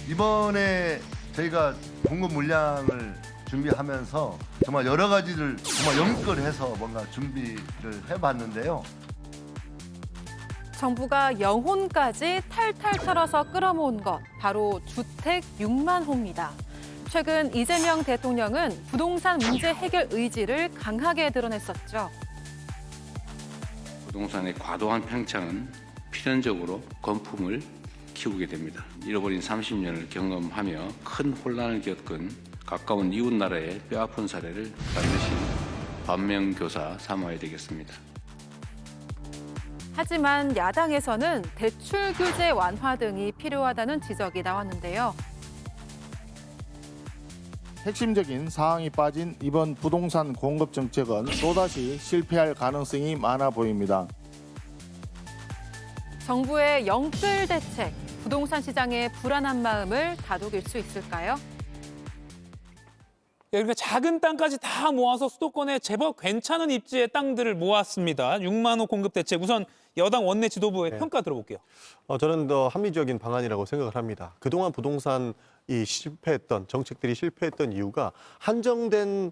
이번에 저희가 공급 물량을 준비하면서 정말 여러 가지를 정말 연결해서 뭔가 준비를 해봤는데요. 정부가 영혼까지 탈탈 털어서 끌어모은 것, 바로 주택 6만 호입니다. 최근 이재명 대통령은 부동산 문제 해결 의지를 강하게 드러냈었죠. 부동산의 과도한 팽창은 필연적으로 건품을 키우게 됩니다. 잃어버린 30년을 경험하며 큰 혼란을 겪은 가까운 이웃 나라의 뼈아픈 사례를 반드시 반면교사 삼아야 되겠습니다. 하지만 야당에서는 대출 규제 완화 등이 필요하다는 지적이 나왔는데요. 핵심적인 사항이 빠진 이번 부동산 공급 정책은 또다시 실패할 가능성이 많아 보입니다. 정부의 영끌 대책, 부동산 시장의 불안한 마음을 다독일 수 있을까요? 그러니까 작은 땅까지 다 모아서 수도권에 제법 괜찮은 입지의 땅들을 모았습니다. 6만 호 공급 대책. 우선 여당 원내 지도부의 평가 들어볼게요. 저는 더 합리적인 방안이라고 생각을 합니다. 그동안 부동산이 실패했던 정책들이 실패했던 이유가 한정된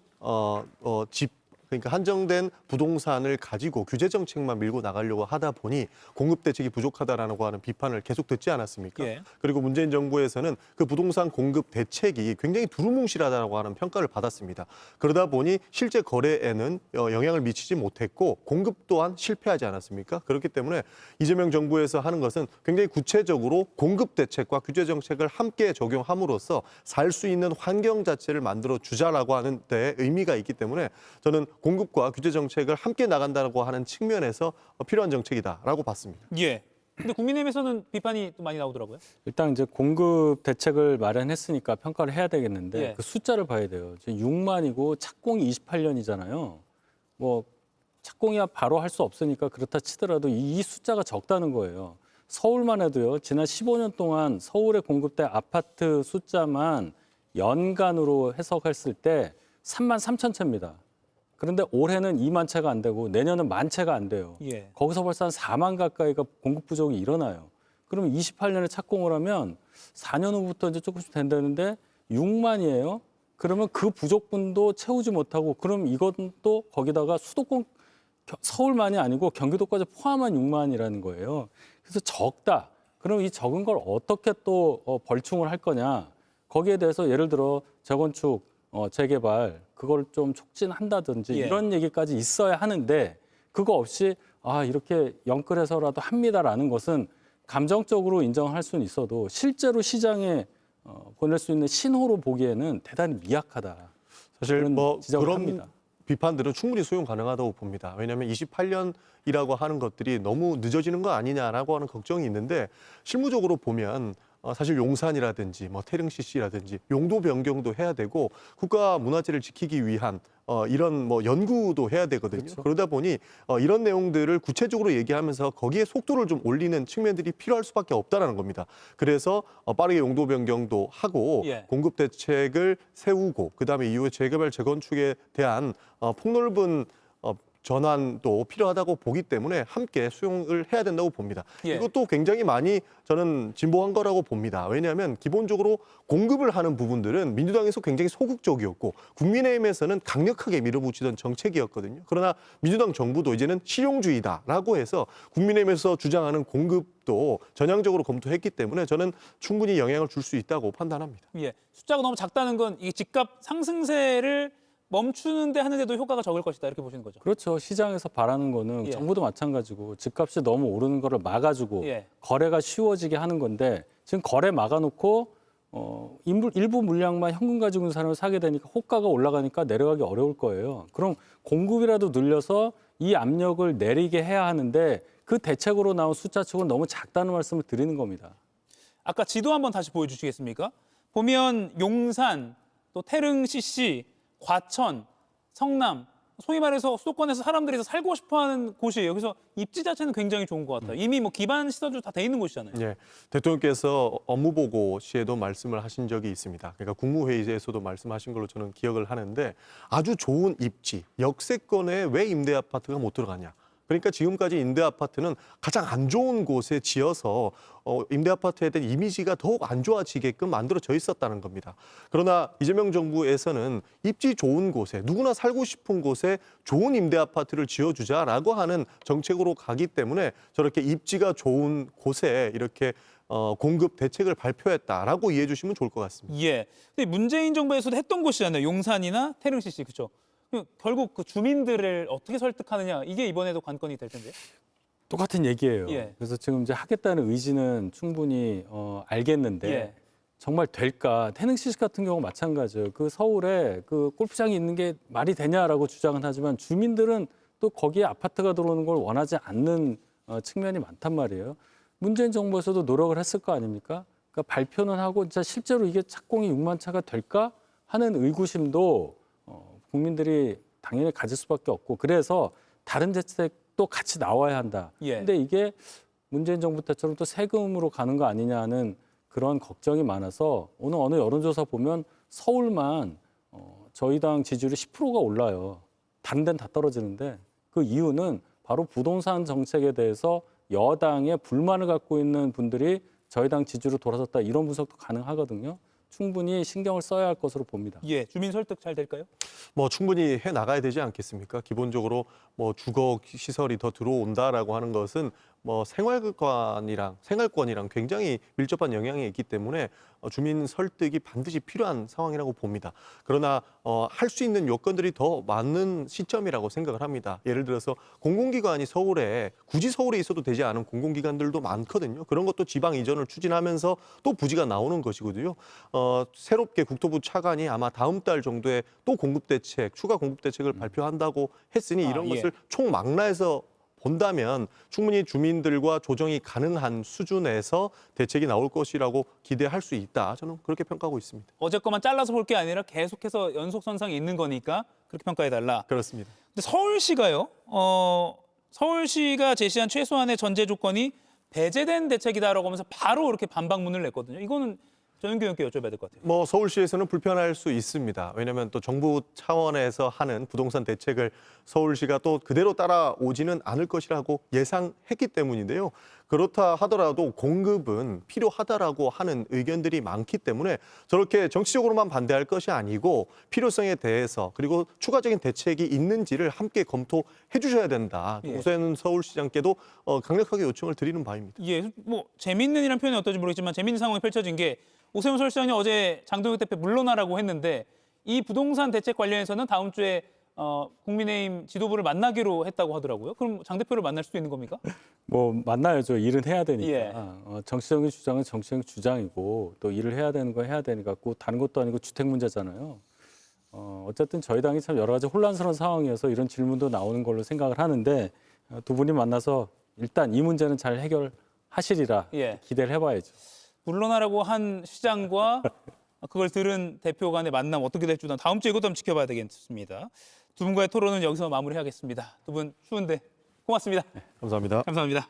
그러니까 한정된 부동산을 가지고 규제 정책만 밀고 나가려고 하다 보니 공급 대책이 부족하다라고 하는 비판을 계속 듣지 않았습니까? 예. 그리고 문재인 정부에서는 그 부동산 공급 대책이 굉장히 두루뭉실하다고 하는 평가를 받았습니다. 그러다 보니 실제 거래에는 영향을 미치지 못했고 공급 또한 실패하지 않았습니까? 그렇기 때문에 이재명 정부에서 하는 것은 굉장히 구체적으로 공급 대책과 규제 정책을 함께 적용함으로써 살 수 있는 환경 자체를 만들어 주자라고 하는 데 의미가 있기 때문에 저는 공급과 규제 정책을 함께 나간다고 하는 측면에서 필요한 정책이다라고 봤습니다. 예. 근데 국민의힘에서는 비판이 또 많이 나오더라고요. 일단 이제 공급 대책을 마련했으니까 평가를 해야 되겠는데 예. 그 숫자를 봐야 돼요. 지금 6만이고 착공이 28년이잖아요. 뭐 착공이야 바로 할 수 없으니까 그렇다 치더라도 이 숫자가 적다는 거예요. 서울만 해도요. 지난 15년 동안 서울에 공급된 아파트 숫자만 연간으로 해석했을 때 3만 3천 채입니다. 그런데 올해는 2만 채가 안 되고 내년은 1만 채가 안 돼요. 예. 거기서 벌써 한 4만 가까이가 공급 부족이 일어나요. 그러면 28년에 착공을 하면 4년 후부터 이제 조금씩 된다는데 6만이에요. 그러면 그 부족분도 채우지 못하고 그럼 이건 또 거기다가 수도권 서울만이 아니고 경기도까지 포함한 6만이라는 거예요. 그래서 적다. 그럼 이 적은 걸 어떻게 또 벌충을 할 거냐. 거기에 대해서 예를 들어 재건축, 재개발 그걸 좀 촉진한다든지 예. 이런 얘기까지 있어야 하는데 그거 없이 이렇게 영끌해서라도 합니다라는 것은 감정적으로 인정할 수는 있어도 실제로 시장에 보낼 수 있는 신호로 보기에는 대단히 미약하다. 사실 그런 지적을 그런 합니다. 비판들은 충분히 수용 가능하다고 봅니다. 왜냐하면 28년이라고 하는 것들이 너무 늦어지는 거 아니냐라고 하는 걱정이 있는데 실무적으로 보면 사실 용산이라든지 태릉 CC라든지 용도 변경도 해야 되고 국가 문화재를 지키기 위한 이런 연구도 해야 되거든요. 그렇죠. 그러다 보니 이런 내용들을 구체적으로 얘기하면서 거기에 속도를 좀 올리는 측면들이 필요할 수밖에 없다라는 겁니다. 그래서 빠르게 용도 변경도 하고 예. 공급 대책을 세우고 그다음에 이후에 재개발 재건축에 대한 폭넓은 전환도 필요하다고 보기 때문에 함께 수용을 해야 된다고 봅니다. 예. 이것도 굉장히 많이 저는 진보한 거라고 봅니다. 왜냐하면 기본적으로 공급을 하는 부분들은 민주당에서 굉장히 소극적이었고 국민의힘에서는 강력하게 밀어붙이던 정책이었거든요. 그러나 민주당 정부도 이제는 실용주의다라고 해서 국민의힘에서 주장하는 공급도 전향적으로 검토했기 때문에 저는 충분히 영향을 줄 수 있다고 판단합니다. 예. 숫자가 너무 작다는 건 이 집값 상승세를 멈추는데 하는데도 효과가 적을 것이다 이렇게 보시는 거죠. 그렇죠. 시장에서 바라는 거는 예. 정부도 마찬가지고 집값이 너무 오르는 거를 막아주고 예. 거래가 쉬워지게 하는 건데 지금 거래 막아놓고 일부 물량만 현금 가지고 있는 사람을 사게 되니까 호가가 올라가니까 내려가기 어려울 거예요. 그럼 공급이라도 늘려서 이 압력을 내리게 해야 하는데 그 대책으로 나온 숫자치고는 너무 작다는 말씀을 드리는 겁니다. 아까 지도 한번 다시 보여주시겠습니까? 보면 용산, 또 태릉 CC, 과천, 성남, 소위 말해서 수도권에서 사람들이 살고 싶어하는 곳이에요. 그래서 입지 자체는 굉장히 좋은 것 같아요. 이미 기반 시설도 다 돼 있는 곳이잖아요. 예, 대통령께서 업무보고 시에도 말씀을 하신 적이 있습니다. 그러니까 국무회의에서도 말씀하신 걸로 저는 기억을 하는데 아주 좋은 입지, 역세권에 왜 임대 아파트가 못 들어가냐. 그러니까 지금까지 임대 아파트는 가장 안 좋은 곳에 지어서 임대 아파트에 대한 이미지가 더욱 안 좋아지게끔 만들어져 있었다는 겁니다. 그러나 이재명 정부에서는 입지 좋은 곳에 누구나 살고 싶은 곳에 좋은 임대 아파트를 지어주자라고 하는 정책으로 가기 때문에 저렇게 입지가 좋은 곳에 이렇게 공급 대책을 발표했다라고 이해해 주시면 좋을 것 같습니다. 예. 근데 문재인 정부에서도 했던 곳이잖아요. 용산이나 태릉CC, 그렇죠? 결국 그 주민들을 어떻게 설득하느냐, 이게 이번에도 관건이 될 텐데요. 똑같은 얘기예요. 예. 그래서 지금 이제 하겠다는 의지는 충분히 알겠는데 예. 정말 될까? 태릉CC 같은 경우 마찬가지예요. 그 서울에 그 골프장이 있는 게 말이 되냐라고 주장은 하지만 주민들은 또 거기에 아파트가 들어오는 걸 원하지 않는 측면이 많단 말이에요. 문재인 정부에서도 노력을 했을 거 아닙니까? 그러니까 발표는 하고 진짜 실제로 이게 착공이 6만 차가 될까 하는 의구심도 국민들이 당연히 가질 수밖에 없고, 그래서 다른 대책도 같이 나와야 한다. 예. 근데 이게 문재인 정부 때처럼 또 세금으로 가는 거 아니냐는 그런 걱정이 많아서 오늘 어느 여론조사 보면 서울만 저희 당 지지율이 10%가 올라요. 다른 데는 다 떨어지는데 그 이유는 바로 부동산 정책에 대해서 여당의 불만을 갖고 있는 분들이 저희 당 지지로 돌아섰다, 이런 분석도 가능하거든요. 충분히 신경을 써야 할 것으로 봅니다. 예, 주민 설득 잘 될까요? 뭐 충분히 해 나가야 되지 않겠습니까? 기본적으로 뭐 주거 시설이 더 들어온다라고 하는 것은 뭐 생활권이랑 굉장히 밀접한 영향이 있기 때문에 주민 설득이 반드시 필요한 상황이라고 봅니다. 그러나 할 수 있는 요건들이 더 많은 시점이라고 생각을 합니다. 예를 들어서 공공기관이 굳이 서울에 있어도 되지 않은 공공기관들도 많거든요. 그런 것도 지방 이전을 추진하면서 또 부지가 나오는 것이거든요. 새롭게 국토부 차관이 아마 다음 달 정도에 또 추가 공급 대책을 발표한다고 했으니 이런 예. 것을 총망라해서 본다면 충분히 주민들과 조정이 가능한 수준에서 대책이 나올 것이라고 기대할 수 있다. 저는 그렇게 평가하고 있습니다. 어제 것만 잘라서 볼 게 아니라 계속해서 연속선상에 있는 거니까 그렇게 평가해달라. 그렇습니다. 근데 서울시가요. 서울시가 제시한 최소한의 전제 조건이 배제된 대책이다라고 하면서 바로 이렇게 반박문을 냈거든요. 이거는 전용규 의원께 여쭤봐야 될 것 같아요. 뭐 서울시에서는 불편할 수 있습니다. 왜냐하면 또 정부 차원에서 하는 부동산 대책을 서울시가 또 그대로 따라오지는 않을 것이라고 예상했기 때문인데요. 그렇다 하더라도 공급은 필요하다라고 하는 의견들이 많기 때문에 저렇게 정치적으로만 반대할 것이 아니고 필요성에 대해서 그리고 추가적인 대책이 있는지를 함께 검토해 주셔야 된다. 예. 오세훈 서울시장께도 강력하게 요청을 드리는 바입니다. 예, 뭐 재밌는이란 표현이 어떨지 모르겠지만 재밌는 상황이 펼쳐진 게 오세훈 서울시장이 어제 장동혁 대표 물러나라고 했는데 이 부동산 대책 관련해서는 다음 주에 국민의힘 지도부를 만나기로 했다고 하더라고요. 그럼 장 대표를 만날 수도 있는 겁니까? 뭐 만나야죠. 일은 해야 되니까. 예. 정치적인 주장은 정치적인 주장이고 또 일을 해야 되는 거 해야 되니까 꼭 다른 것도 아니고 주택 문제잖아요. 어쨌든 저희 당이 참 여러 가지 혼란스러운 상황이어서 이런 질문도 나오는 걸로 생각을 하는데 두 분이 만나서 일단 이 문제는 잘 해결하시리라 예. 기대를 해봐야죠. 물러나라고 한 시장과 그걸 들은 대표 간의 만남 어떻게 될지 다음 주에 이것도 한번 지켜봐야 되겠습니다. 두 분과의 토론은 여기서 마무리하겠습니다. 두 분 추운데 고맙습니다. 감사합니다. 감사합니다.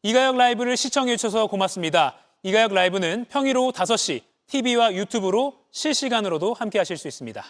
이가혁 라이브를 시청해 주셔서 고맙습니다. 이가혁 라이브는 평일 오후 5시 TV와 유튜브로 실시간으로도 함께 하실 수 있습니다.